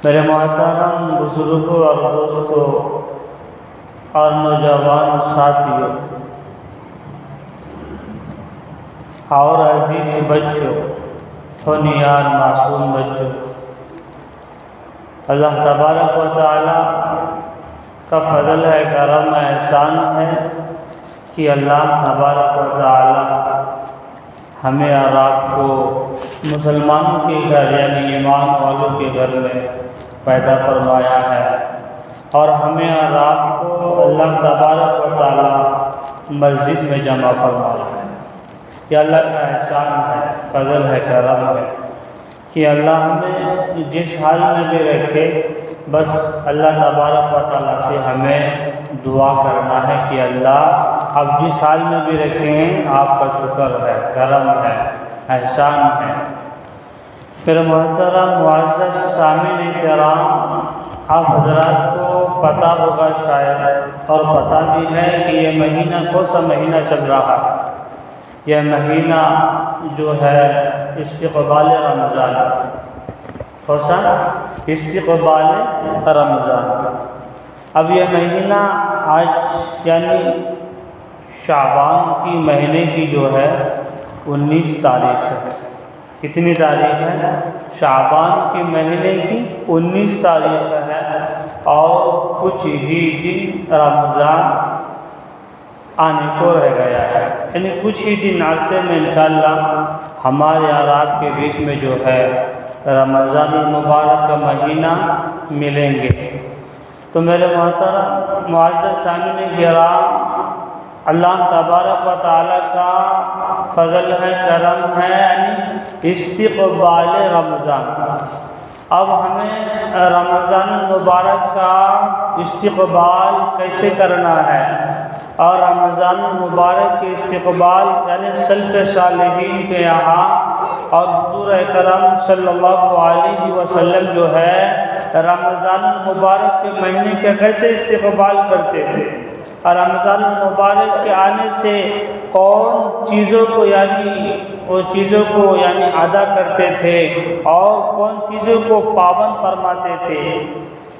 میرے محترم بزرگوں اور دوستوں اور نوجوان ساتھیوں اور عزیز بچوں، ہونہار معصوم بچوں، اللہ تبارک و تعالی کا فضل ہے، کرم ہے، احسان ہے کہ اللہ تبارک و تعالی ہمیں اور آپ کو مسلمانوں کے گھر یعنی ایمان والوں کے گھر میں پیدا فرمایا ہے، اور ہمیں اور آپ کو اللہ تبارک و تعالی مسجد میں جمع فرمایا ہے۔ یہ اللہ کا احسان ہے، فضل ہے، کرم ہے کہ اللہ ہمیں جس حال میں بھی رکھے، بس اللہ تبارک و تعالیٰ سے ہمیں دعا کرنا ہے کہ اللہ آپ جس حال میں بھی رکھے ہیں آپ کا شکر ہے، کرم ہے، احسان ہے۔ پھر محترم معزز سامعین کرام، آپ حضرات کو پتہ ہوگا شاید، اور پتہ بھی ہے کہ یہ مہینہ کون سا مہینہ چل رہا ہے۔ یہ مہینہ جو ہے استقبال رمضان، کون سا؟ استقبال رمضان۔ اب یہ مہینہ آج یعنی شعبان کی مہینے کی جو ہے 19 تاریخ ہے۔ کتنی تاریخ ہے؟ شعبان کے مہینے کی 19 تاریخ ہے، اور کچھ ہی دن رمضان آنے کو رہ گیا ہے، یعنی کچھ ہی دن عرصے میں انشاءاللہ ہمارے اور آپ کے بیچ میں جو ہے رمضان المبارک کا مہینہ ملیں گے۔ تو میرے محترم معزز سامعین کرام، اللہ تبارک و تعالیٰ کا فضل ہے، کرم ہے، یعنی استقبال رمضان۔ اب ہمیں رمضان المبارک کا استقبال کیسے کرنا ہے، اور رمضان المبارک کے استقبال یعنی سلف صالحین کے یہاں اور حضور اکرم صلی اللہ علیہ وسلم جو ہے رمضان المبارک کے مہینے کے کیسے استقبال کرتے تھے، اور رمضان المبارک کے آنے سے کون چیزوں کو یعنی ادا کرتے تھے، اور کون چیزوں کو پابند فرماتے تھے۔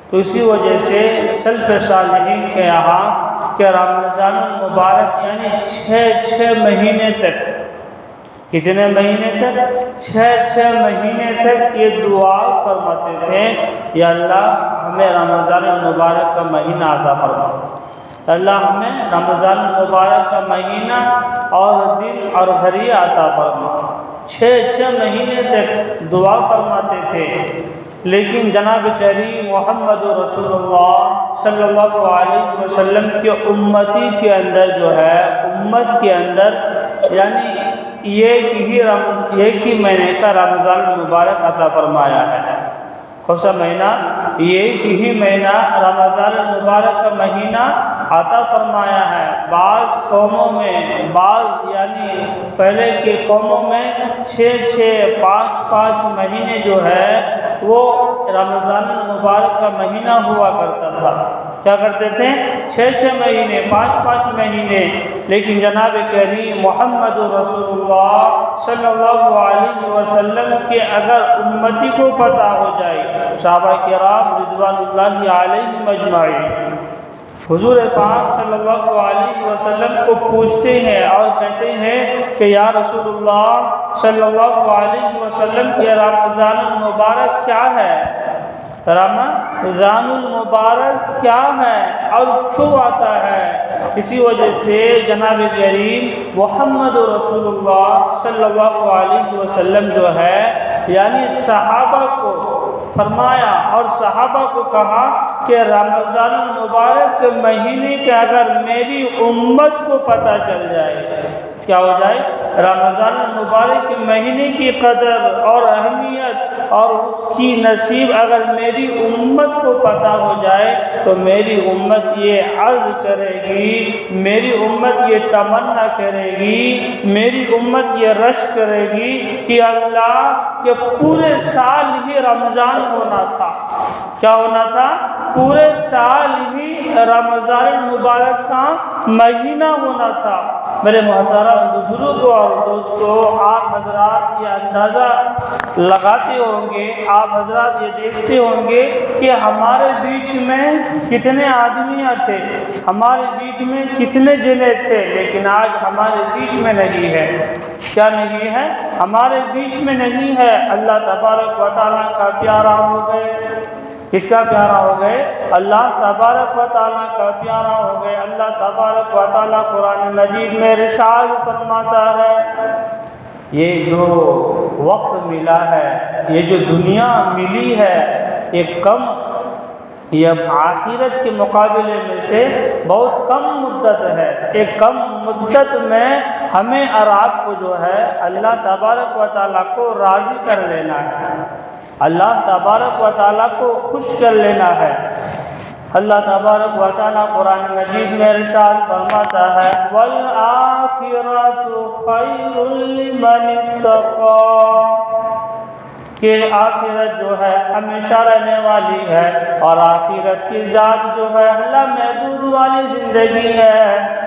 تو اسی وجہ سے سلف صالحین کے یہاں کہ رمضان المبارک یعنی 6 مہینے تک، کتنے مہینے تک؟ 6 مہینے تک یہ دعا فرماتے تھے، یا اللہ ہمیں رمضان المبارک کا مہینہ عطا فرما، اللہ ہمیں رمضان المبارک کا مہینہ اور دن اور گھڑی عطا فرما۔ 6 مہینے تک دعا فرماتے تھے، لیکن جناب کریم محمد رسول اللہ صلی اللہ علیہ وسلم کے امتی کے اندر جو ہے، امت کے اندر یعنی ایک ہی مہینے کا رمضان المبارک عطا فرمایا ہے۔ کون سا مہینہ؟ ایک ہی مہینہ رمضان المبارک کا مہینہ عطا فرمایا ہے۔ بعض قوموں میں، یعنی پہلے کے قوموں میں 5 مہینے جو ہے وہ رمضان المبارک کا مہینہ ہوا کرتا تھا۔ کیا کرتے تھے؟ 6 مہینے، 5 مہینے۔ لیکن جناب کریم محمد رسول اللہ صلی اللہ علیہ وسلم کے اگر امتی کو پتہ ہو جائے، صحابہ کرام رضوان اللہ علیہم اجمعین حضور پاک صلی اللہ علیہ وسلم کو پوچھتے ہیں اور کہتے ہیں کہ یا رسول اللہ صلی اللہ علیہ وسلم کے رمضان المبارک کیا ہے؟ رمضان المبارک کیا ہے اور کیوں آتا ہے؟ اسی وجہ سے جناب کریم محمد رسول اللہ صلی اللہ علیہ وسلم جو ہے یعنی صحابہ کو فرمایا اور صحابہ کو کہا کہ رمضان المبارک کے مہینے کے اگر میری امت کو پتہ چل جائے، کیا ہو جائے؟ رمضان المبارک کے مہینے کی قدر اور اہمیت اور اس کی نصیب اگر میری امت کو پتہ ہو جائے تو میری امت یہ عرض کرے گی، میری امت یہ تمنا کرے گی، میری امت یہ رش کرے گی کہ اللہ کہ پورے سال ہی رمضان ہونا تھا۔ کیا ہونا تھا؟ پورے سال ہی رمضان المبارک کا مہینہ ہونا تھا، میرے محترم بزرگوں اور دوستوں، آپ حضرات یہ اندازہ لگاتے ہوں گے، آپ حضرات یہ دیکھتے ہوں گے کہ ہمارے بیچ میں کتنے آدمیاں تھے، ہمارے بیچ میں کتنے جنے تھے، لیکن آج ہمارے بیچ میں نہیں ہے۔ کیا نہیں ہے؟ ہمارے بیچ میں نہیں ہے۔ اللہ تبارک و تعالیٰ کا پیارا ہو گئے۔ کس کا پیارا ہو گئے؟ اللہ تبارک و تعالیٰ کا پیارا ہو گئے۔ اللہ تبارک و تعالیٰ قرآن مجید میں ارشاد فرماتا ہے، یہ جو وقت ملا ہے، یہ جو دنیا ملی ہے، یہ کم، یہ آخرت کے مقابلے میں سے بہت کم مدت ہے۔ ایک کم مدت میں ہمیں اور آپ کو جو ہے اللہ تبارک و تعالیٰ کو راضی کر لینا ہے، اللہ تبارک و تعالیٰ کو خوش کر لینا ہے۔ اللہ تبارک و تعالیٰ قرآن مجید میں ارشاد فرماتا ہے، وَالْآخِرَةُ خَيْرٌ لِّمَنِ اتَّقَىٰ، کہ آخرت جو ہے ہمیشہ رہنے والی ہے، اور آخرت کی ذات جو ہے اللہ محدود والی زندگی ہے۔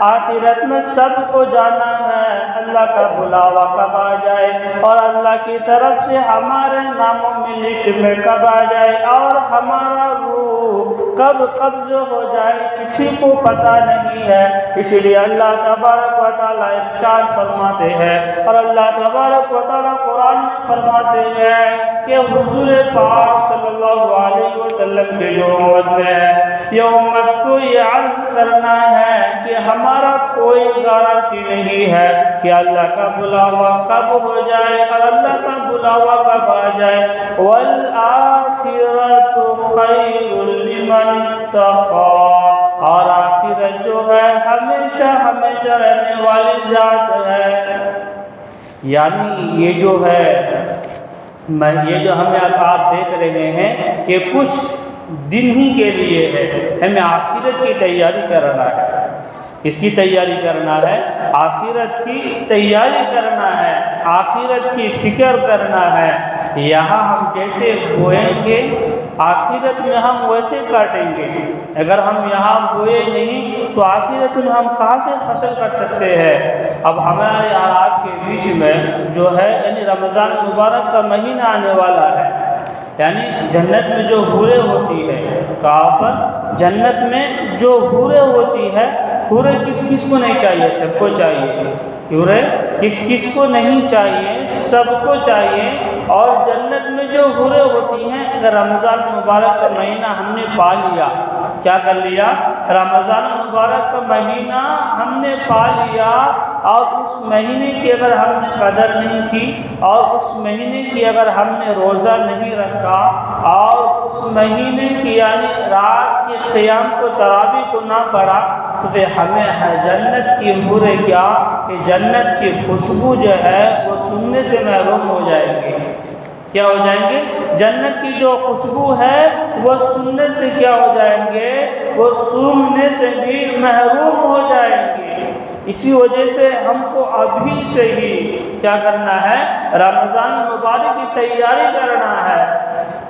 آخرت میں سب کو جانا ہے، اللہ کا بلاوا کب آ جائے اور اللہ کی طرف سے ہمارے ناموں میں لسٹ میں کب آ جائے اور ہمارا روح کب قبض ہو جائے کسی کو پتہ نہیں ہے۔ اسی لیے اللہ تبارک و تعالیٰ ارشاد فرماتے ہیں، اور اللہ تبارک و تعالیٰ قرآن میں فرماتے ہیں کہ حضور پاک صلی اللہ علیہ وسلم کے جو امت میں ہے، یہ امت کو یہ عرض کرنا ہے کہ ہمارا کوئی گارنٹی نہیں ہے کہ اللہ کا بلاوا کب ہو جائے اور اللہ کا بلاوا کب آ جائے۔ وَالْآخِرَةُ خَيْرٌ لِّمَنِ اتَّقَىٰ، اور آخرت جو ہے ہمیشہ ہمیشہ رہنے والی ذات ہے۔ یعنی یہ جو ہے، یہ جو ہمیں آپ دیکھ رہے ہیں کہ کچھ دن ہی کے لیے ہے، ہمیں آخرت کی تیاری کرنا ہے۔ اس کی تیاری کرنا ہے، آخرت کی تیاری کرنا ہے، آخرت کی فکر کرنا ہے۔ یہاں ہم جیسے بوئیں گے آخرت میں ہم ویسے کاٹیں گے۔ اگر ہم یہاں بوئے نہیں تو آخرت میں ہم کہاں سے فصل کر سکتے ہیں؟ اب ہمارے اور آپ کے بیچ میں جو ہے یعنی رمضان مبارک کا مہینہ آنے والا ہے، یعنی جنت میں جو حوریں ہوتی ہے، کہاں پر؟ جنت میں جو حوریں ہوتی ہے، حوریں کس کس کو نہیں چاہیے؟ سب کو چاہیے۔ حوریں کس کس کو نہیں چاہیے؟ سب کو چاہیے۔ اور جنت میں جو حوریں ہوتی ہیں، اگر رمضان مبارک کا مہینہ ہم نے پا لیا، کیا کر لیا؟ رمضان مبارک کا مہینہ ہم نے پا لیا، اور اس مہینے کی اگر ہم نے قدر نہیں کی، اور اس مہینے کی اگر ہم نے روزہ نہیں رکھا، اور اس مہینے کی یعنی رات کے قیام کو تراویح کو نہ پڑھا، تو پھر ہمیں جنت کی حوریں کیا کہ جنت کی خوشبو جو ہے وہ سننے سے محروم ہو جائیں گے۔ کیا ہو جائیں گے؟ جنت کی جو خوشبو ہے وہ سننے سے کیا ہو جائیں گے؟ وہ سننے سے بھی محروم ہو جائیں گے۔ اسی وجہ سے ہم کو ابھی سے ہی کیا کرنا ہے؟ رمضان مبارک کی تیاری کرنا ہے،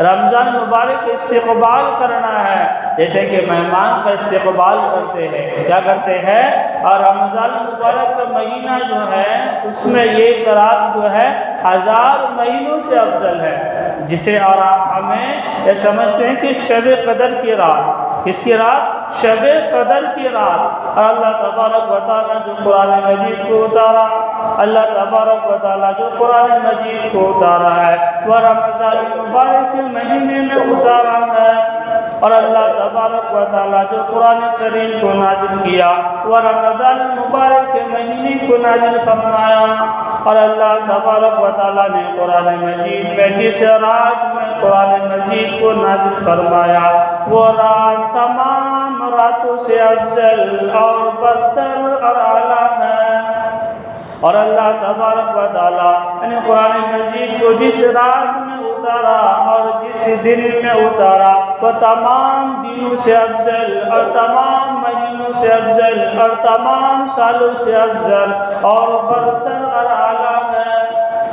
رمضان مبارک کا استقبال کرنا ہے، جیسے کہ مہمان کا استقبال کرتے ہیں۔ کیا کرتے ہیں؟ اور رمضان مبارک کا مہینہ جو ہے اس میں ایک رات جو ہے 1000 مہینوں سے افضل ہے، جسے اور ہمیں یہ سمجھتے ہیں کہ شب قدر کی رات۔ کس کی رات؟ شب قدر کی رات۔ اور اللہ تبارک و تعالیٰ جو قرآن مجید کو اتارا، اللہ تبارک و تعالیٰ جو قرآن مجید کو اتارا ہے وہ رمضان مبارک کے مہینے میں اتارا ہے۔ اور اللہ تبارک و تعالیٰ جو قرآن کریم کو نازل کیا وہ رمضان مبارک کے مہینے کو نازل فرمایا۔ اور اللہ تبارک و تعالیٰ نے قرآن مجید میں جس رات میں قرآن مجید کو نازل فرمایا وہ رات تمام راتوں سے افضل اور برتر اور اعلیٰ ہے۔ اور اللہ تبارک و تعالیٰ نے قرآن مجید کو جس رات میں اتارا اور جس دن میں اتارا وہ تمام دنوں سے افضل اور تمام مہینوں سے افضل اور تمام سالوں سے افضل اور برتر اور اعلیٰ ہے۔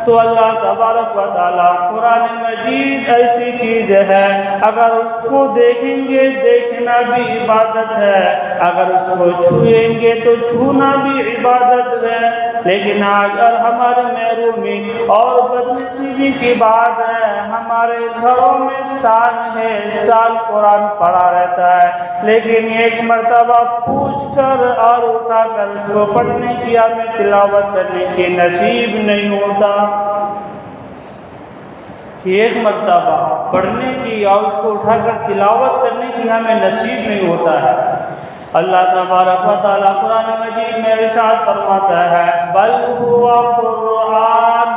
تو اللہ تبارک و تعالیٰ قرآن مجید ایسی چیز ہے اگر اس کو دیکھیں گے دیکھنا بھی عبادت ہے، اگر اس کو چھوئیں گے تو چھونا بھی عبادت ہے۔ لیکن آج ہمارے محرومی اور بدنصیبی کی بات ہے، ہمارے گھروں میں سال ہے، سال قرآن پڑھا رہتا ہے، لیکن ایک مرتبہ پوچھ کر اور اٹھا کر اس کو پڑھنے کی، ہمیں تلاوت کرنے کی نصیب نہیں ہوتا۔ ایک مرتبہ پڑھنے کی اور اس کو اٹھا کر تلاوت کرنے کی ہمیں نصیب نہیں ہوتا ہے۔ اللہ تبارک و تعالیٰ قرآن مجید میں ارشاد فرماتا ہے، بل هو قرآن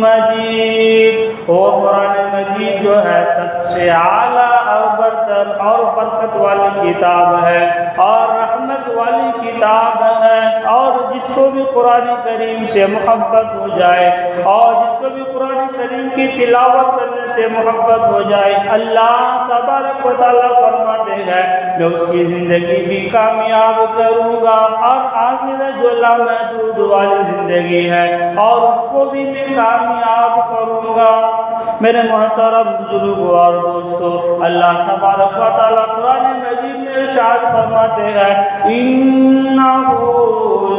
مجید، وہ قرآن مجید جو ہے سب سے اعلیٰ اور برتر اور برکت والی کتاب ہے اور رحمت والی کتاب ہے، اور جس کو بھی قرآن کریم سے محبت ہو جائے اور جس کو بھی قرآن کریم کی تلاوت کرنے سے محبت ہو جائے، اللہ تبارک و تعالیٰ فرماتے ہیں میں اس کی زندگی بھی کامیاب کروں گا، اور آخرت جو لامحدود والی زندگی ہے اور اس کو بھی میں کامیاب کروں گا۔ میرے محترم بزرگوں اور دوستو، اللہ تبارک و تعالیٰ قرآن مجید میں ارشاد فرماتے ہیں، اِنَّهُ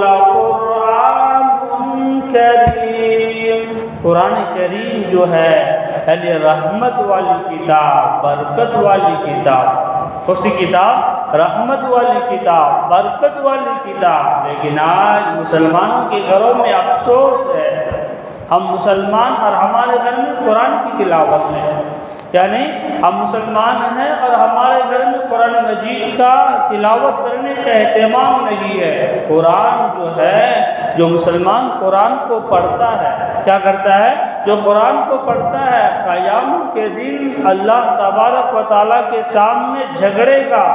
لَقُرْآنٌ کریم، قرآن کریم جو ہے یعنی رحمت والی کتاب، برکت والی کتاب۔ کون سی کتاب؟ رحمت والی کتاب، برکت والی کتاب۔ لیکن آج مسلمانوں کے گھروں میں افسوس ہے، ہم مسلمان اور ہمارے گھر میں قرآن کی تلاوت ہے، یعنی ہم مسلمان ہیں اور ہمارے گھر میں قرآن مجید کا تلاوت کرنے کا اہتمام نہیں ہے۔ قرآن جو ہے، جو مسلمان قرآن کو پڑھتا ہے، کیا کرتا ہے؟ جو قرآن کو پڑھتا ہے قیامت کے دن اللہ تبارک و تعالیٰ کے سامنے جھگڑے گا،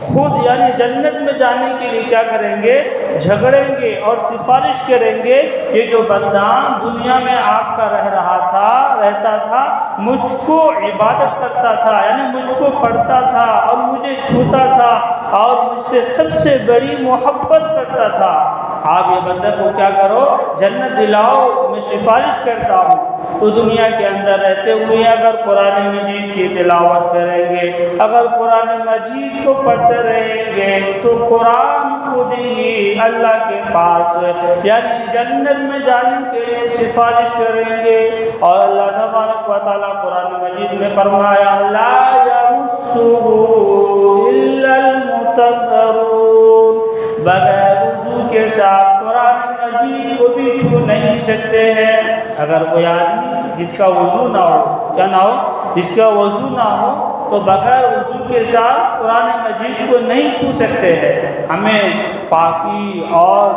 خود یعنی جنت میں جانے کے لیے کیا کریں گے؟ جھگڑیں گے اور سفارش کریں گے، یہ جو بندہ دنیا میں آپ کا رہتا تھا، مجھ کو عبادت کرتا تھا، یعنی مجھ کو پڑھتا تھا اور مجھے چھوتا تھا اور مجھ سے سب سے بڑی محبت کرتا تھا، آپ یہ بندہ کو کیا کرو؟ جنت دلاؤ، میں سفارش کرتا ہوں۔ تو دنیا کے اندر رہتے ہوئے اگر قرآن مجید کی تلاوت کریں گے، اگر قرآن مجید کو پڑھتے رہیں گے تو قرآن خود ہی اللہ کے پاس یعنی جنت میں جانے کے لیے سفارش کریں گے۔ اور اللہ تبارک و تعالیٰ قرآن مجید میں فرمایا، لا یمسہ الا المطہرون، بغیر وضو کے ساتھ قرآن مجید کو بھی چھو نہیں سکتے ہیں۔ اگر کوئی آدمی جس کا وضو نہ ہو، کیا نہ ہو؟ جس کا وضو نہ ہو تو بغیر وضو کے ساتھ قرآن مجید کو نہیں چھو سکتے ہیں۔ ہمیں پاکی اور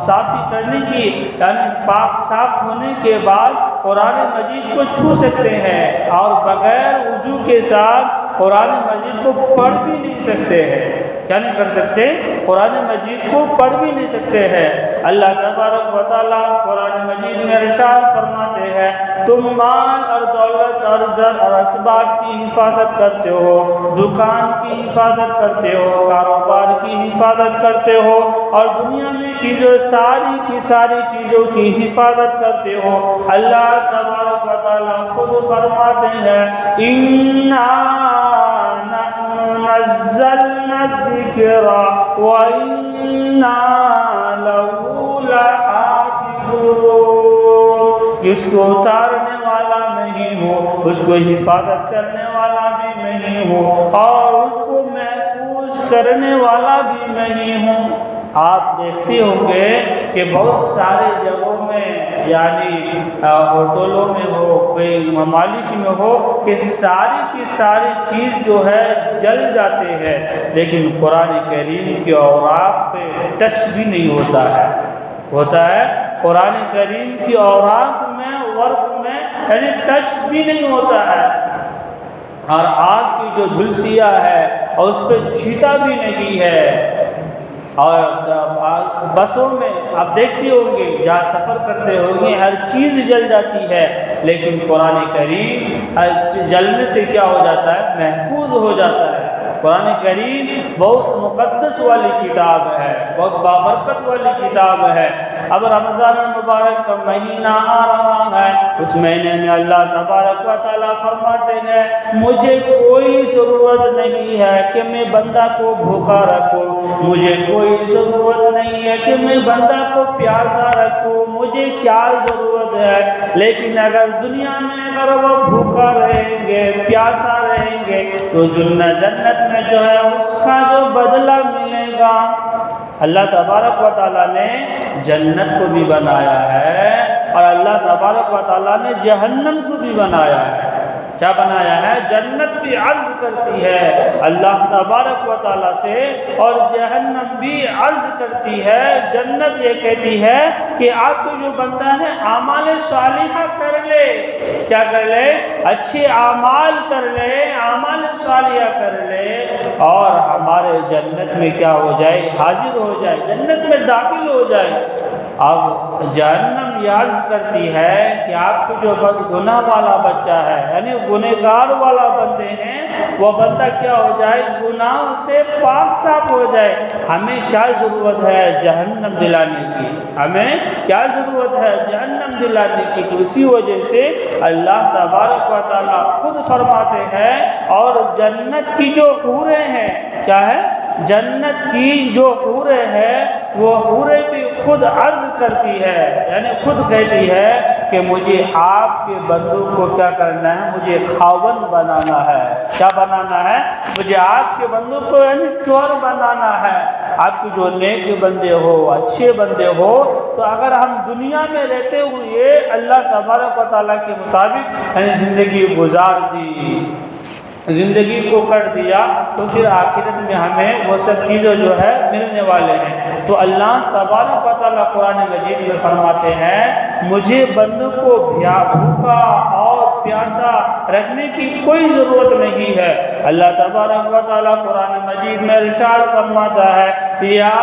صافی کرنے کی یعنی پاک صاف ہونے کے بعد قرآن مجید کو چھو سکتے ہیں، اور بغیر وضو کے ساتھ قرآن مجید کو پڑھ بھی نہیں سکتے ہیں۔ کیا نہیں کر سکتے؟ قرآن مجید کو پڑھ بھی نہیں سکتے ہیں۔ اللہ تبارک و تعالیٰ قرآن مجید میں ارشاد فرماتے ہیں، تم مال اور دولت اور زر اور اسباب کی حفاظت کرتے ہو، دکان کی حفاظت کرتے ہو، کاروبار کی حفاظت کرتے ہو، اور دنیا میں چیزوں ساری کی ساری چیزوں کی حفاظت کرتے ہو۔ اللہ تبارک و تعالیٰ خود فرماتے ہیں، اِنَّا نَزَّلْنَا الذِّكْرَ وَإِنَّا لَهُ لَحَافِظُونَ، اس کو اتارنے والا نہیں ہو، اس کو حفاظت کرنے والا بھی نہیں ہو، اور اس کو محفوظ کرنے والا بھی نہیں ہوں۔ آپ دیکھتے ہوں گے کہ بہت سارے جگہوں میں یعنی ہوٹلوں میں ہو، کوئی ممالک میں ہو کہ ساری کی ساری چیز جو ہے جل جاتے ہیں، لیکن قرآن کریم کے اوراق پہ ٹچ بھی نہیں ہوتا ہے قرآن کریم کی اوراق میں ورق میں یعنی ٹچ بھی نہیں ہوتا ہے، اور آگ کی جو جھلسیاں ہے اور اس پہ چھیٹا بھی نہیں ہے۔ اور بسوں میں آپ دیکھتے ہوں گے، جہاں سفر کرتے ہوں گے ہر چیز جل جاتی ہے، لیکن قرآن کریم جلنے سے کیا ہو جاتا ہے؟ محفوظ ہو جاتا ہے۔ قرآن کریم بہت مقدس والی کتاب ہے، بہت بابرکت والی کتاب ہے۔ اب رمضان المبارک کا مہینہ آ رہا ہے، اس مہینے میں اللہ تبارک و تعالیٰ فرماتے ہیں مجھے کوئی ضرورت نہیں ہے کہ میں بندہ کو بھوکا رکھوں، مجھے کوئی ضرورت نہیں ہے کہ میں بندہ کو پیاسا رکھوں، مجھے کیا ضرورت ہے؟ لیکن اگر دنیا میں اگر وہ بھوکا رہیں گے، پیاسا رہیں گے، تو جنت میں جو ہے اس کا جو بدلہ ملے گا۔ اللہ تبارک و تعالیٰ نے جنت کو بھی بنایا ہے اور اللہ تبارک و تعالیٰ نے جہنم کو بھی بنایا ہے۔ کیا بنایا ہے؟ جنت بھی عرض کرتی ہے اللہ تبارک و تعالیٰ سے، اور جہنم بھی عرض کرتی ہے۔ جنت یہ کہتی ہے کہ آپ کو جو بندہ ہے اعمال صالحہ کر لے، کیا کر لے؟ اچھے اعمال کر لے، اعمال صالحہ کر لے، اور ہمارے جنت میں کیا ہو جائے؟ حاضر ہو جائے، جنت میں داخل ہو جائے۔ اب جہنم یہ عرض کرتی ہے کہ آپ کو جو گناہ والا بچہ ہے، یعنی گنہگار والا بندے ہیں، وہ بندہ کیا ہو جائے؟ گناہ سے پاک صاف ہو جائے۔ ہمیں کیا ضرورت ہے؟ جہنم دلانے کی۔ ہمیں کیا ضرورت ہے؟ جہنم دلانے کی۔ تو اسی وجہ سے اللہ تبارک و تعالیٰ خود فرماتے ہیں، اور جنت کی جو حوریں ہیں، کیا ہے؟ جنت کی جو حوریں ہیں، وہ حوریں بھی خود عرض کرتی ہے، یعنی خود کہتی ہے کہ مجھے آپ کے بندوں کو کیا کرنا ہے؟ مجھے خاوند بنانا ہے۔ کیا بنانا ہے؟ مجھے آپ کے بندوں کو یعنی شوہر بنانا ہے۔ آپ کے جو نیک بندے ہو، اچھے بندے ہو، تو اگر ہم دنیا میں رہتے ہوئے اللہ تبارک و تعالیٰ کے مطابق یعنی زندگی گزار دی، زندگی کو کر دیا، تو پھر آخرت میں ہمیں وہ سب چیزیں جو ہے ملنے والے ہیں۔ تو اللہ تبارک و تعالیٰ قرآن مجید میں فرماتے ہیں مجھے بندوں کو بھوکا اور پیاسا رکھنے کی کوئی ضرورت نہیں ہے۔ اللہ تبارک و تعالیٰ قرآن مجید میں ارشاد فرماتا ہے یا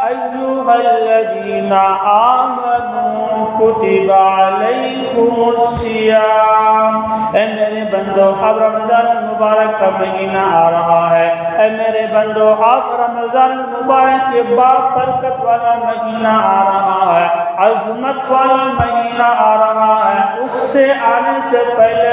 ایھا الذین آمنوا کتب علیکم الصیام، اے میرے بندو اب رمضان المبارک کا مہینہ آ رہا ہے، اے میرے بندو اب رمضان المبارک کے برکت والا مہینہ آ رہا ہے، عظمت والا مہینہ آ رہا ہے۔ اس سے آنے سے پہلے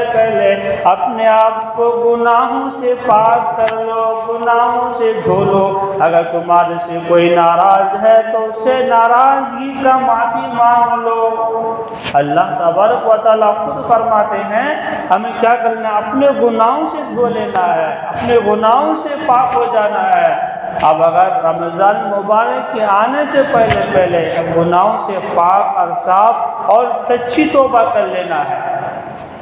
اپنے آپ کو گناہوں سے پاک کر لو، گناہوں سے دھو لو۔ اگر تمہارے سے کوئی ناراض ہے تو اس سے ناراضگی کا معافی مانگ لو۔ اللہ تبارک و تعالیٰ خود فرماتے ہیں ہمیں کیا کرنا ہے؟ اپنے گناہوں سے دھو لینا ہے، اپنے گناہوں سے پاک ہو جانا ہے۔ اب اگر رمضان مبارک کے آنے سے پہلے گناہوں سے پاک اور صاف اور سچی توبہ کر لینا ہے،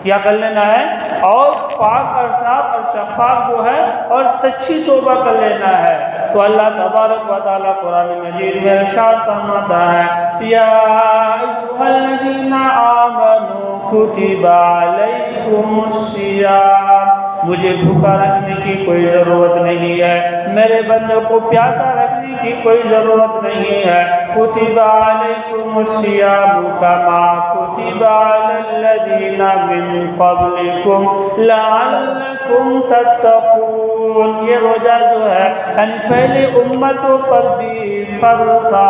کیا کر لینا ہے؟ اور پاک اور صاف اور شفاف جو ہے اور سچی توبہ کر لینا ہے۔ تو اللہ تبارک و تعالیٰ قرآن مجید میں ارشاد فرماتا ہے یا ایھا الذین آمنوا کتب علیکم الصیام، مجھے بھوکا رکھنے کی کوئی ضرورت نہیں ہے، میرے بندوں کو پیاسا رکھنے کی کوئی ضرورت نہیں ہے۔ کتب علیکم الصیام کما کتب علی الذین من قبلکم لعلکم تتقون، یہ روزہ جو ہے یعنی پہلے امتوں پر بھی فرض تھا،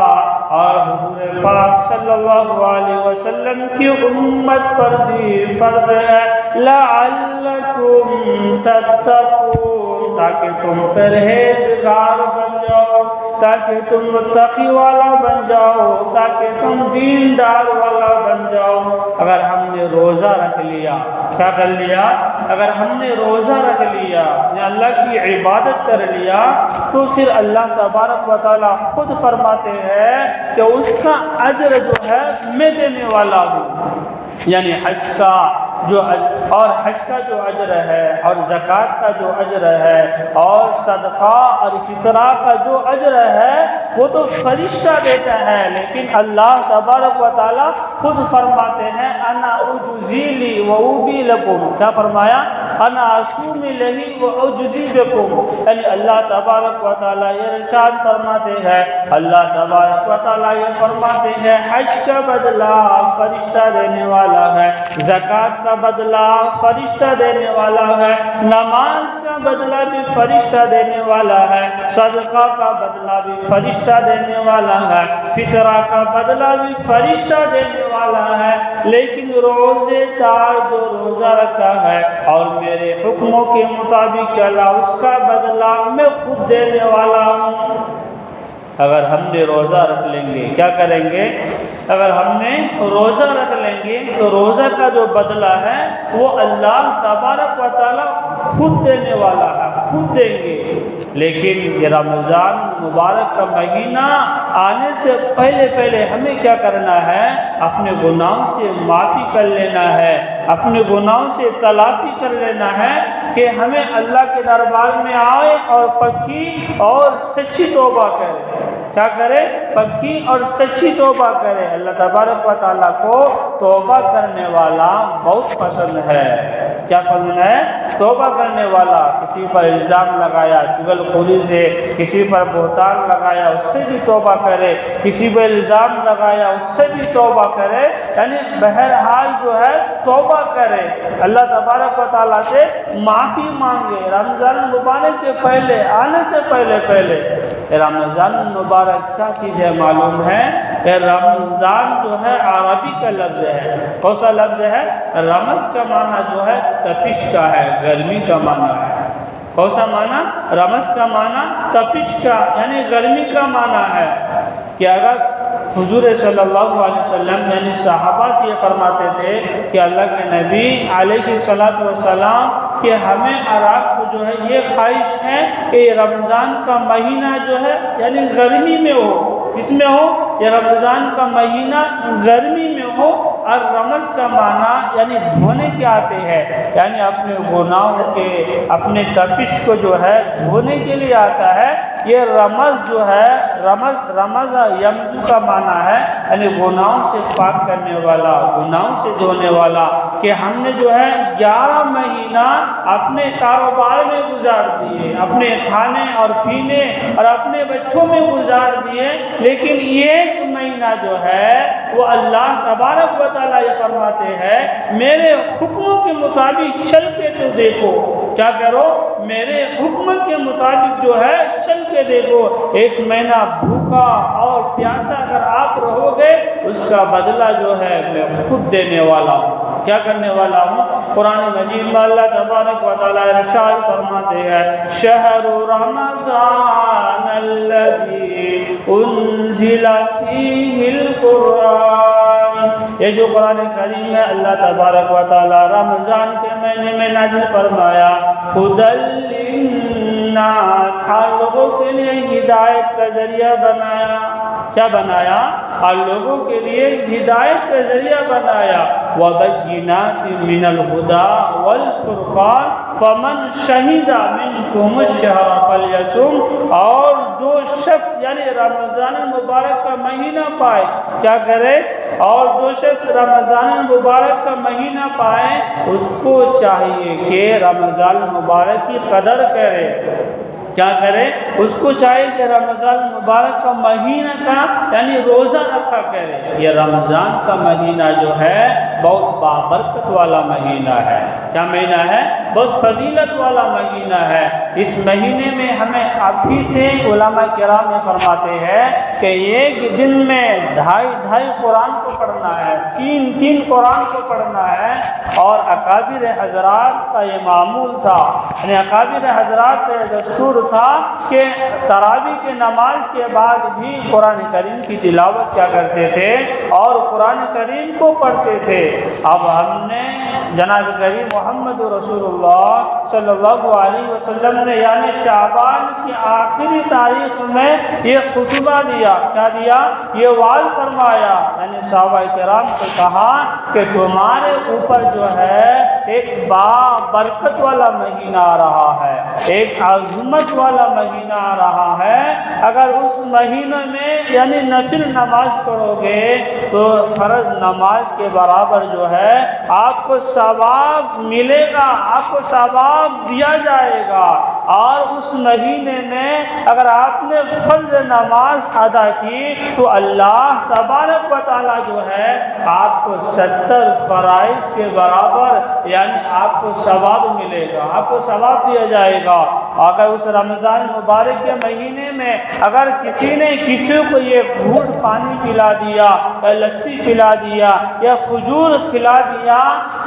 اور حضور پاک صلی اللہ علیہ وسلم کی امت پر بھی فرض ہے، لعلکم تتقون، تاکہ تم پرہیزگار بن جاؤ، تاکہ تم متقی والا بن جاؤ، تاکہ تم دیندار والا بن جاؤ۔ اگر ہم نے روزہ رکھ لیا، کیا کر لیا؟ اگر ہم نے روزہ رکھ لیا یا اللہ کی عبادت کر لیا، تو پھر اللہ تبارک و تعالیٰ خود فرماتے ہیں کہ اس کا اجر جو ہے میں دینے والا ہوں، یعنی حج کا جو اجر ہے، اور زکوٰۃ کا جو اجر ہے، اور صدقہ اور فطرہ کا جو اجر ہے، وہ تو فرشتہ دیتا ہے، لیکن اللہ تبارک و تعالیٰ خود فرماتے ہیں انا اجزی لی و اوبی لکم، کیا فرمایا؟ انا اصوم لہی و اجزی بکم، یعنی اللہ تبارک و تعالیٰ یہ ارشاد فرماتے ہیں، اللہ تبارک و تعالیٰ یہ فرماتے ہیں حج کا بدلہ فرشتہ دینے والا ہے، زکوٰۃ کا بدلہ فرشتہ دینے والا ہے، نماز کا کا بدلہ بھی فرشتہ دینے والا ہے، صدقہ کا بدلہ بھی فرشتہ دینے والا ہے، فطرہ کا بدلہ بھی فرشتہ دینے والا ہے، لیکن روزے دار جو روزہ رکھا ہے اور میرے حکموں کے مطابق چلا، اس کا بدلہ میں خود دینے والا ہوں۔ اگر ہم نے روزہ رکھ لیں گے، کیا کریں گے؟ اگر ہم نے روزہ رکھ لیں گے تو روزہ کا جو بدلہ ہے وہ اللہ تبارک و تعالیٰ خود دینے والا ہے، خود دیں گے۔ لیکن یہ رمضان مبارک کا مہینہ آنے سے پہلے ہمیں کیا کرنا ہے؟ اپنے گناہوں سے معافی کر لینا ہے، اپنے گناہوں سے تلافی کر لینا ہے کہ ہمیں اللہ کے دربار میں آئے اور پکی اور سچی توبہ کرے۔ کیا کرے؟ پکی اور سچی توبہ کرے۔ اللہ تبارک و تعالیٰ کو توبہ کرنے والا بہت پسند ہے۔ کیا پسند ہے؟ توبہ کرنے والا۔ کسی پر الزام لگایا چغل خوری سے، کسی پر بہتان لگایا اس سے بھی توبہ کرے، کسی پر الزام لگایا اس سے بھی توبہ کرے، یعنی بہرحال جو ہے توبہ کرے، اللہ تبارک و تعالیٰ سے معافی مانگے رمضان مبارک کے پہلے، آنے سے پہلے۔ رمضان مبارک کیا چیز ہے معلوم ہے؟ کہ رمضان جو ہے عربی کا لفظ ہے۔ کون سا لفظ ہے؟ رمض کا معنی جو ہے تپش کا ہے، گرمی کا معنی ہے۔ کون سا معنی؟ رمض کا معنی تپش کا یعنی گرمی کا معنی ہے۔ کہ اگر حضور صلی اللہ علیہ وسلم یعنی صحابہ سے یہ فرماتے تھے کہ اللہ کے نبی علیہ الصلوۃ والسلام کہ ہمیں اور آپ کو جو ہے یہ خواہش ہے کہ رمضان کا مہینہ جو ہے یعنی گرمی میں ہو۔ کس میں ہو؟ یہ رمضان کا مہینہ گرمی میں ہو۔ اور رمض کا معنی یعنی دھونے کے آتے ہیں، یعنی اپنے گناہوں کے، اپنے تپش کو جو ہے دھونے کے لیے آتا ہے۔ یہ رمض جو ہے رمض یمزو کا معنی ہے یعنی گناہوں سے پاک کرنے والا، گناہوں سے دھونے والا۔ کہ ہم نے جو ہے 11 مہینہ اپنے کاروبار میں گزار دیے، اپنے کھانے اور پینے اور اپنے بچوں میں گزار دیے، لیکن ایک مہینہ جو ہے وہ اللہ تبارک و تعالیٰ یہ فرماتے ہیں میرے حکموں کے مطابق چل کے تو دیکھو۔ کیا کرو؟ میرے حکم کے مطابق جو ہے چل کے دیکھو۔ ایک مہینہ بھوکا اور پیاسا اگر آپ رہو گے اس کا بدلہ جو ہے میں خود دینے والا ہوں۔ کیا کرنے والا ہوں؟ قرآن مجید میں اللہ تبارک و تعالیٰ ارشاد فرماتے ہیں شہر رمضان الذی انزل فیہ القرآن۔ یہ جو قرآن کریم ہے اللہ تبارک و تعالیٰ رمضان کے مہینے میں نازل فرمایا، ھدی للناس، ہر لوگوں کے لیے ہدایت کا ذریعہ بنایا۔ کیا بنایا؟ ہر لوگوں کے لیے ہدایت کا ذریعہ بنایا۔ وَبَيِّنَاتٍ مِّنَ الْهُدَىٰ وَالْفُرْقَانِ فَمَنْ شَهِدَ مِنْكُمُ الشَّهْرَ فَلْيَصُمْ، اور جو شخص یعنی رمضان المبارک کا مہینہ پائے کیا کرے؟ اور جو شخص رمضان المبارک کا مہینہ پائے اس کو چاہیے کہ رمضان المبارک کی قدر کرے۔ کیا کرے؟ اس کو چاہیے کہ رمضان المبارک کا مہینہ کا یعنی روزہ رکھا کرے۔ یہ رمضان کا مہینہ جو ہے بہت بابرکت والا مہینہ ہے۔ کیا مہینہ ہے؟ بہت فضیلت والا مہینہ ہے۔ اس مہینے میں ہمیں ابھی سے علماء کرام یہ فرماتے ہیں کہ ایک دن میں 2.5 قرآن کو پڑھنا ہے، 3 قرآن کو پڑھنا ہے۔ اور اکابر حضرات کا یہ معمول تھا، یعنی اکابر حضرات کا یہ دستور تھا کہ تراویح کے نماز کے بعد بھی قرآن کریم کی تلاوت کیا کرتے تھے اور قرآن کریم کو پڑھتے تھے۔ اب ہم نے جناب کریم محمد رسول اللہ صلی اللہ علیہ وسلم نے یعنی شعبان کی آخری تاریخ میں یہ خطبہ دیا۔ کیا دیا؟ یہ وعظ فرمایا، یعنی صحابہ کرام سے کہا کہ تمہارے اوپر جو ہے ایک برکت والا مہینہ آ رہا ہے، ایک عظمت والا مہینہ آ رہا ہے۔ اگر اس مہینے میں یعنی نفل نماز پڑھو گے تو فرض نماز کے برابر جو ہے آپ کو ثواب ملے گا، آپ کو ثواب دیا جائے گا۔ اور اس مہینے میں اگر آپ نے فرض نماز ادا کی تو اللہ تبارک و تعالیٰ جو ہے آپ کو 70 فرائض کے برابر یعنی آپ کو ثواب ملے گا، آپ کو ثواب دیا جائے گا۔ اگر اس رمضان مبارک کے مہینے میں اگر کسی نے کسی کو یہ گھونٹ پانی پلا دیا یا لسی پلا دیا یا کھجور کھلا دیا،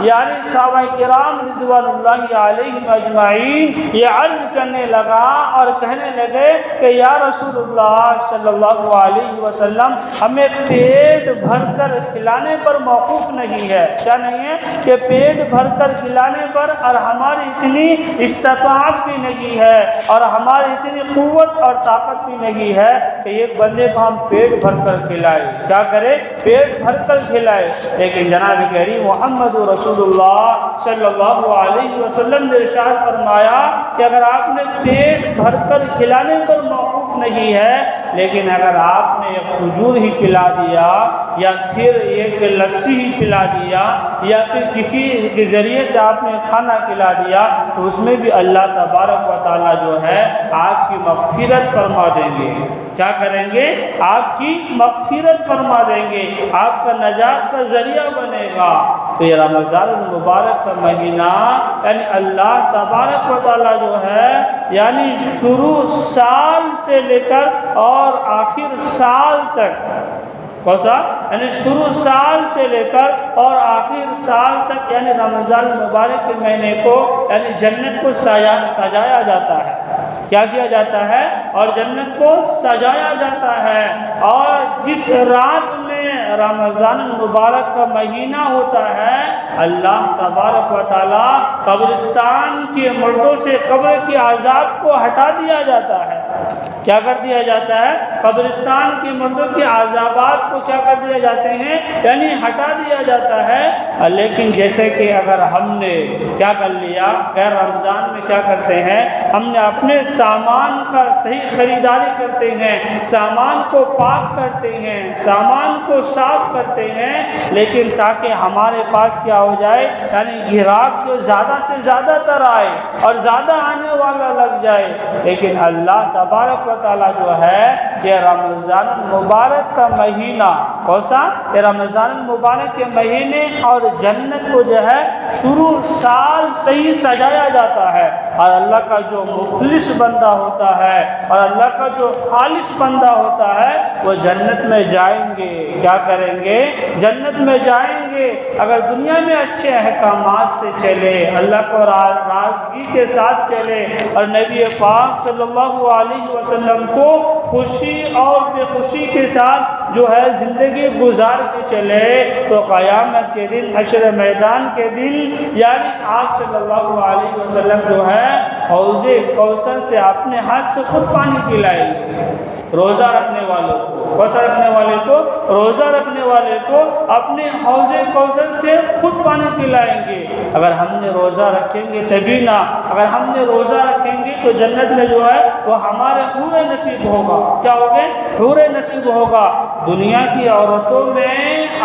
یعنی صحابہ کرام رضوان اللہ علیہم اجمعین یہ عرض کرنے لگا اور کہنے لگے کہ یا رسول اللہ صلی اللہ علیہ وسلم ہمیں پیٹ بھر کر کھلانے پر موقوف نہیں ہے، کیا نہیں ہے کہ پیٹ بھر کر کھلانے پر، اور ہماری اتنی استطاعت بھی نہیں ہے اور ہماری اتنی قوت اور طاقت بھی نہیں ہے کہ ایک بندے کو ہم پیٹ بھر کر کھلائے، کیا کرے پیٹ بھر کر کھلائے۔ لیکن جناب کریم محمد رسول اللہ صلی اللہ علیہ وسلم نے ارشاد فرمایا کہ اگر آپ نے پیٹ بھر کر کھلانے پر موقوف نہیں ہے، لیکن اگر آپ نے ایک کھجور ہی پلا دیا یا پھر ایک لسی ہی پلا دیا یا پھر کسی کے ذریعے سے آپ نے کھانا کھلا دیا تو اس میں بھی اللہ تبارک و تعالیٰ جو ہے آپ کی مغفرت فرما دیں گے۔ کیا کریں گے؟ آپ کی مغفرت فرما دیں گے، آپ کا نجات کا ذریعہ بنے گا۔ تو یہ رمضان المبارک کا مہینہ یعنی اللہ تبارک و تعالیٰ جو ہے یعنی شروع سال سے لے کر اور آخر سال تک، کوسا یعنی شروع سال سے لے کر اور آخر سال تک یعنی رمضان المبارک کے مہینے کو یعنی جنت کو سجایا جاتا ہے۔ کیا کیا جاتا ہے؟ اور جنت کو سجایا جاتا ہے۔ اور جس رات میں رمضان المبارک کا مہینہ ہوتا ہے اللہ تبارک و تعالیٰ قبرستان کے مردوں سے قبر کے عذاب کو ہٹا دیا جاتا ہے۔ کیا کر دیا جاتا ہے؟ قبرستان کے مردوں کے عذابات کو کیا کر دیا جاتے ہیں یعنی ہٹا دیا جاتا ہے۔ لیکن جیسے کہ اگر ہم نے کیا کر لیا غیر رمضان میں کیا کرتے ہیں، ہم نے اپنے سامان کا صحیح خریداری کرتے ہیں، سامان کو پاک کرتے ہیں، سامان کو صاف کرتے ہیں، لیکن تاکہ ہمارے پاس کیا ہو جائے یعنی گراہک جو زیادہ سے زیادہ تر آئے اور زیادہ آنے والا لگ جائے۔ لیکن اللہ تبارک و تعالیٰ جو ہے یہ رمضان المبارک کا مہینہ کوسا یہ رمضان المبارک کے مہینے اور جنت کو جو ہے شروع سال سے ہی سجایا جاتا ہے۔ اور اللہ کا جو مخلص بندہ ہوتا ہے اور اللہ کا جو خالص بندہ ہوتا ہے وہ جنت میں جائیں گے۔ کیا کریں گے؟ جنت میں جائیں گے۔ اگر دنیا میں اچھے احکامات سے چلے، اللہ کو رازگی کے ساتھ چلے اور نبی پاک صلی اللہ علیہ وسلم کو خوشی اور بے خوشی کے ساتھ جو ہے زندگی گزار کے چلے تو قیامت کے دن حشر میدان کے دن یعنی آپ صلی اللہ علیہ وسلم جو ہے حوض کوثر سے اپنے ہاتھ سے خود پانی پلائیں گے۔ روزہ رکھنے والوں کو کوثر رکھنے والے کو روزہ رکھنے والے کو اپنے حوض کوثر سے خود پانی پلائیں گے۔ اگر ہم نے روزہ رکھیں گے تبھی نہ، اگر ہم نے روزہ رکھیں گے تو جنت میں جو ہے وہ ہمارے حور نصیب ہوگا۔ کیا ہوگے؟ حور نصیب ہوگا۔ دنیا کی عورتوں میں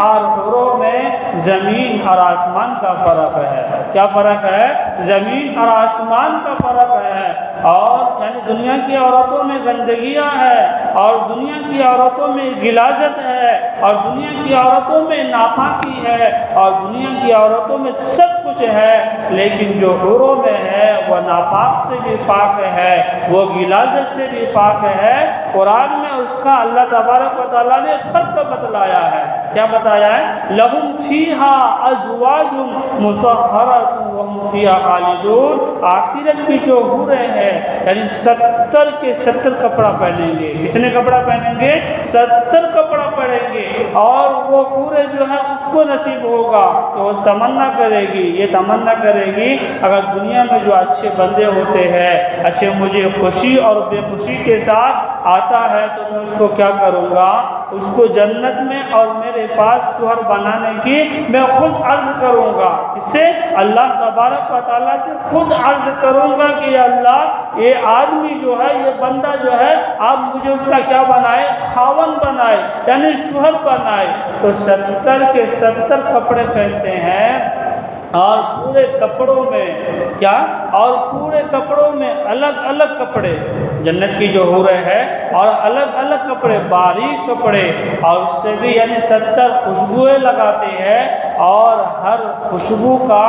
اور حوروں میں زمین اور آسمان کا فرق ہے۔ کیا فرق ہے؟ زمین اور آسمان کا فرق ہے۔ اور یعنی دنیا کی عورتوں میں گندگیاں ہے اور دنیا کی عورتوں میں غلاظت ہے اور دنیا کی عورتوں میں ناپاکی ہے اور دنیا کی عورتوں میں سب کچھ ہے، لیکن جو حوروں میں ہے وہ ناپاک سے بھی پاک ہے، وہ غلاظت سے بھی پاک ہے۔ قرآن میں اس کا اللہ تبارک و تعالیٰ نے فرق بتلایا ہے۔ کیا بتایا ہے؟ لہم فیہا ازواج مطہرۃ وہم فیہا خالدون۔ آخرت کی جو حوریں ہیں یعنی 70 کے 70 کپڑا پہنیں گے۔ کتنے کپڑا پہنیں گے؟ 70 کپڑا پہنیں گے، اور وہ حوریں جو ہے اس کو نصیب ہوگا تو وہ تمنا کرے گی، یہ تمنا کرے گی اگر دنیا میں جو اچھے بندے ہوتے ہیں، اچھے مجھے خوشی اور بے خوشی کے ساتھ آتا ہے تو میں اس کو کیا کروں گا، اس کو جنت میں اور میرے پاس شوہر بنانے کی میں خود عرض کروں گا۔ اس سے اللہ تبارک و تعالیٰ سے خود عرض کروں گا کہ یا اللہ یہ آدمی جو ہے یہ بندہ جو ہے آپ مجھے اس کا کیا بنائے؟ خاون بنائے یعنی شوہر بنائے۔ تو 70 کے 70 کپڑے پہنتے ہیں اور پورے کپڑوں میں کیا؟ اور پورے کپڑوں میں الگ الگ کپڑے، جنت کی جو حوریں ہیں، اور الگ الگ کپڑے، باریک کپڑے، اور اس سے بھی یعنی 70 خوشبوئیں لگاتے ہیں، اور ہر خوشبو کا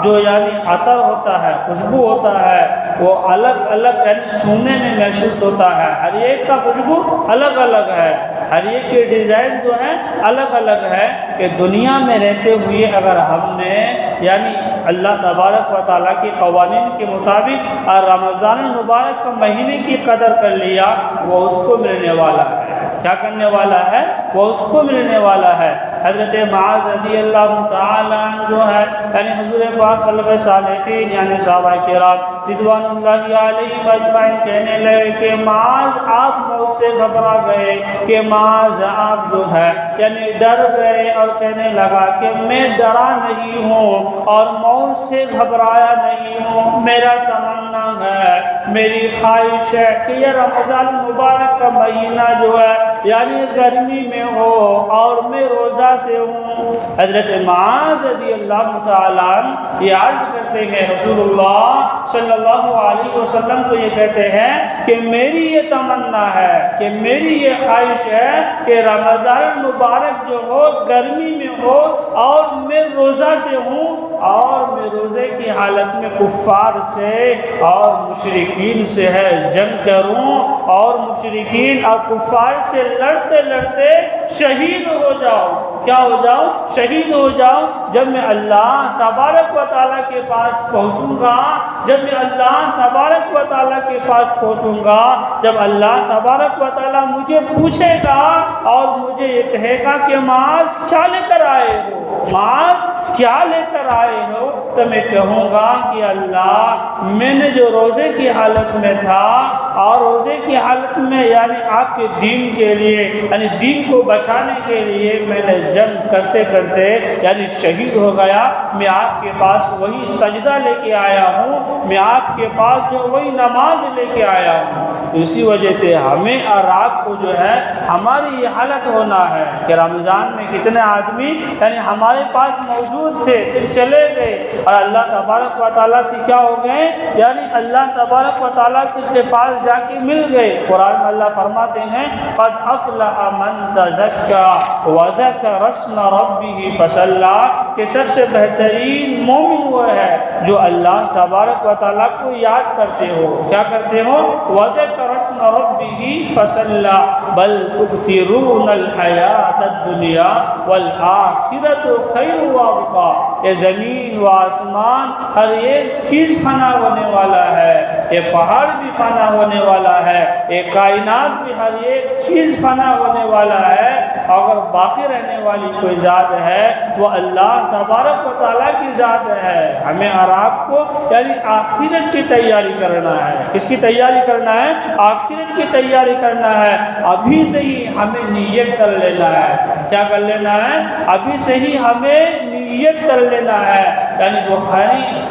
جو یعنی عطر ہوتا ہے، خوشبو ہوتا ہے، وہ الگ الگ یعنی سونے میں محسوس ہوتا ہے، ہر ایک کا خوشبو الگ الگ ہے، ہر ایک کے ڈیزائن جو ہے الگ الگ ہے، کہ دنیا میں رہتے ہوئے اگر ہم نے یعنی اللہ تبارک و تعالیٰ کے قوانین کے مطابق اور رمضان المبارک کے مہینے کی قدر کر لیا، وہ اس کو ملنے والا ہے۔ کیا کرنے والا ہے؟ وہ اس کو ملنے والا ہے۔ حضرت معاذ رضی اللہ تعالیٰ عنہ جو ہے یعنی حضور پاک صلی اللہ علیہ وسلم یعنی صحابہ کرام رضوان اللہ علیہم اجمعین کہنے لگے کہ معاذ آپ موت سے گھبرا گئے، کہ معاذ آپ جو ہے یعنی ڈر گئے، اور کہنے لگا کہ میں ڈرا نہیں ہوں اور موت سے گھبرایا نہیں ہوں، میرا تمنا ہے، میری خواہش ہے کہ یہ رمضان مبارک کا مہینہ جو ہے یعنی گرمی میں ہو اور میں روزہ سے ہوں۔ حضرت معاذ رضی اللہ تعالیٰ عنہ یہ عرض کرتے ہیں، رسول اللہ صلی اللہ علیہ وسلم کو یہ کہتے ہیں کہ میری یہ تمنا ہے، کہ میری یہ خواہش ہے کہ رمضان مبارک جو ہو گرمی میں ہو اور میں روزہ سے ہوں، اور میں روزے کی حالت میں کفار سے اور مشرکین سے ہے جنگ کروں، اور مشرکین اور کفار سے لڑتے لڑتے شہید ہو جاؤں۔ کیا ہو جاؤں؟ شہید ہو جاؤں۔ جب میں اللہ تبارک و تعالیٰ کے پاس پہنچوں گا، جب میں اللہ تبارک و تعالیٰ کے پاس پہنچوں گا، جب اللہ تبارک و تعالیٰ مجھے پوچھے گا اور مجھے یہ کہے گا کہ معاذ کیا لے کر آئے ہو، معاذ کیا لے کر آئے ہو، تو میں کہوں گا کہ اللہ میں نے جو روزے کی حالت میں تھا اور روزے کی حالت میں یعنی آپ کے دین کے لیے یعنی دین کو بچانے کے لیے میں نے جنگ کرتے کرتے یعنی شہید ہو گیا، میں آپ کے پاس وہی سجدہ لے کے آیا ہوں، میں آپ کے پاس جو وہی نماز لے کے آیا ہوں۔ اسی وجہ سے ہمیں اور آپ کو جو ہے ہماری یہ حالت ہونا ہے کہ رمضان میں کتنے آدمی یعنی ہمارے پاس موجود تھے پھر چلے گئے، اور اللہ تبارک و تعالیٰ سے کیا ہو گئے، یعنی اللہ تبارک و تعالیٰ کے پاس جا کے مل گئے۔ قرآن میں اللہ فرماتے ہیں قد افلح من تزکى وذکر اسم ربہ فصلی، کہ سب سے بہترین مومن وہ ہے جو اللہ تبارک و تعالیٰ کو یاد کرتے ہو، کیا کرتے ہو، وذکر اسم ربہ فصلی بل تؤثرون الحیاۃ الدنیا والآخرۃ خیر وابقیٰ۔ یہ زمین و آسمان ہر ایک چیز فنا ہونے والا ہے، یہ پہاڑ بھی فنا ہونے والا ہے، یہ کائنات بھی ہر ایک چیز فنا ہونے والا ہے، اگر باقی رہنے والی کوئی ذات ہے وہ اللہ تبارک و تعالیٰ کی ذات ہے۔ ہمیں اور آپ کو یعنی آخرت کی تیاری کرنا ہے۔ کس کی تیاری کرنا ہے؟ آخرت کی تیاری کرنا ہے۔ ابھی سے ہی ہمیں نیت کر لینا ہے۔ کیا کر لینا ہے؟ ابھی سے ہی ہمیں نیت کر لینا ہے۔ یعنی بخاری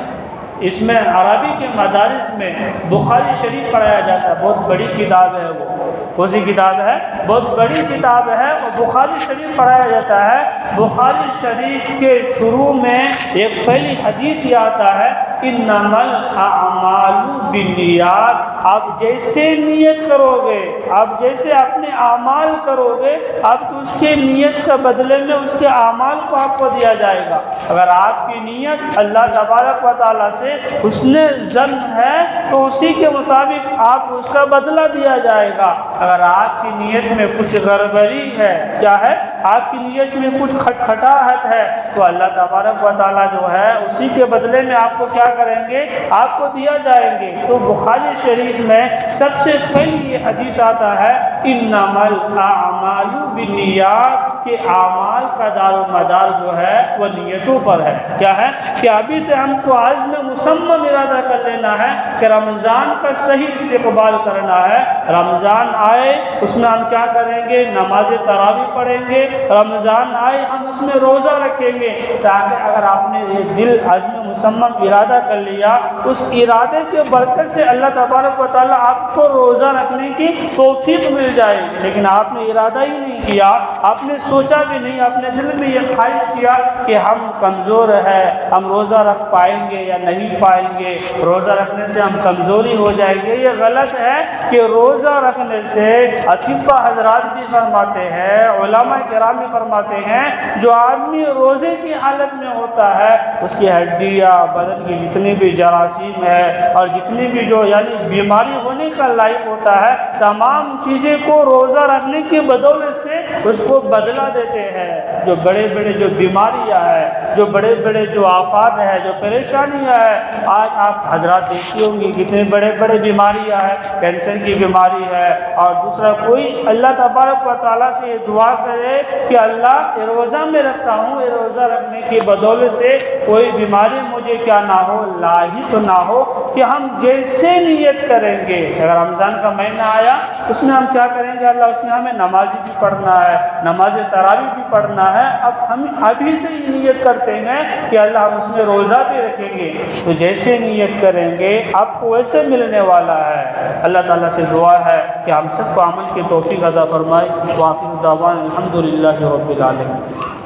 اس میں عربی کے مدارس میں بخاری شریف پڑھایا جاتا ہے، بہت بڑی کتاب ہے وہ۔ کون سی کتاب ہے؟ بہت بڑی کتاب ہے، وہ بخاری شریف پڑھایا جاتا ہے۔ بخاری شریف کے شروع میں ایک پہلی حدیث یہ آتا ہے انما الاعمال بالنیات، آپ جیسے نیت کرو گے، آپ جیسے اپنے اعمال کرو گے، آپ تو اس کے نیت کا بدلے میں اس کے اعمال کو آپ کو دیا جائے گا۔ اگر آپ کی نیت اللہ تبارک و تعالیٰ سے حسن ظن ہے تو اسی کے مطابق آپ اس کا بدلہ دیا جائے گا۔ اگر آپ کی نیت میں کچھ گڑبڑی ہے، کیا ہے، آپ کی نیت میں کچھ کھٹکھٹاہٹ ہے، تو اللہ تبارک و تعالیٰ جو ہے اسی کے بدلے میں آپ کو کیا کریں گے، آپ کو دیا جائیں گے۔ تو بخاری شریف میں سب سے پہلی یہ حدیث آتا ہے انما الاعمال بالنیات، کہ اعمال کا دار و مدار جو ہے وہ نیتوں پر ہے۔ کیا ہے کہ ابھی سے ہم کو عزم مصمم ارادہ کر لینا ہے کہ رمضان کا صحیح استقبال کرنا ہے۔ رمضان آئے اس میں ہم کیا کریں گے؟ نماز تراویح پڑھیں گے۔ رمضان آئے ہم اس میں روزہ رکھیں گے، تاکہ اگر آپ نے یہ دل عزم مصمم ارادہ کر لیا، اس ارادے کے برکت سے اللہ تبارک و تعالیٰ آپ کو روزہ رکھنے کی توفیق مل جائے۔ لیکن آپ نے ارادہ ہی نہیں کیا، آپ نے سوچا بھی نہیں، اپنے دل میں یہ خواہش کیا کہ ہم کمزور ہیں، ہم روزہ رکھ پائیں گے یا نہیں پائیں گے، روزہ رکھنے سے ہم کمزوری ہو جائیں گے۔ یہ غلط ہے کہ روزہ رکھنے سے اطباء حضرات بھی فرماتے ہیں، علماء کرام بھی فرماتے ہیں، جو آدمی روزے کی حالت میں ہوتا ہے اس کی ہڈیاں، بدن کی جتنی بھی جراثیم ہے اور جتنی بھی جو یعنی بیماری ہونے کا لائق ہوتا ہے، تمام چیزیں کو روزہ رکھنے کی بدولت سے اس کو بدلا دیتے ہیں۔ جو بڑے بڑے جو بیماریاں ہیں، جو بڑے بڑے جو آفات ہیں، جو پریشانیاں ہیں، آج آپ حضرات دیکھتے ہوں گے کتنے بڑے بڑے بیماریاں ہیں، کینسر کی بیماری ہے اور دوسرا کوئی۔ اللہ تبارک و تعالیٰ سے یہ دعا کرے کہ اللہ یہ روزہ میں رکھتا ہوں، یہ روزہ رکھنے کی بدولت سے کوئی بیماری مجھے کیا نہ ہو، لاحق نہ ہو، کہ ہم جیسے نیت کریں گے۔ اگر رمضان کا مہینہ آیا اس میں ہم کیا کریں گے؟ اللہ اس میں ہمیں نمازی بھی پڑھنا ہے، نماز تراویح بھی پڑھنا ہے، اب ہم ابھی سے ہی نیت کرتے ہیں کہ اللہ ہم اس میں روزہ بھی رکھیں گے، تو جیسے نیت کریں گے آپ کو ویسے ملنے والا ہے۔ اللہ تعالیٰ سے دعا ہے کہ ہم سب کو عمل کی توفیق عطا فرمائے۔ وآخر دعوانا الحمدللہ رب العالمین۔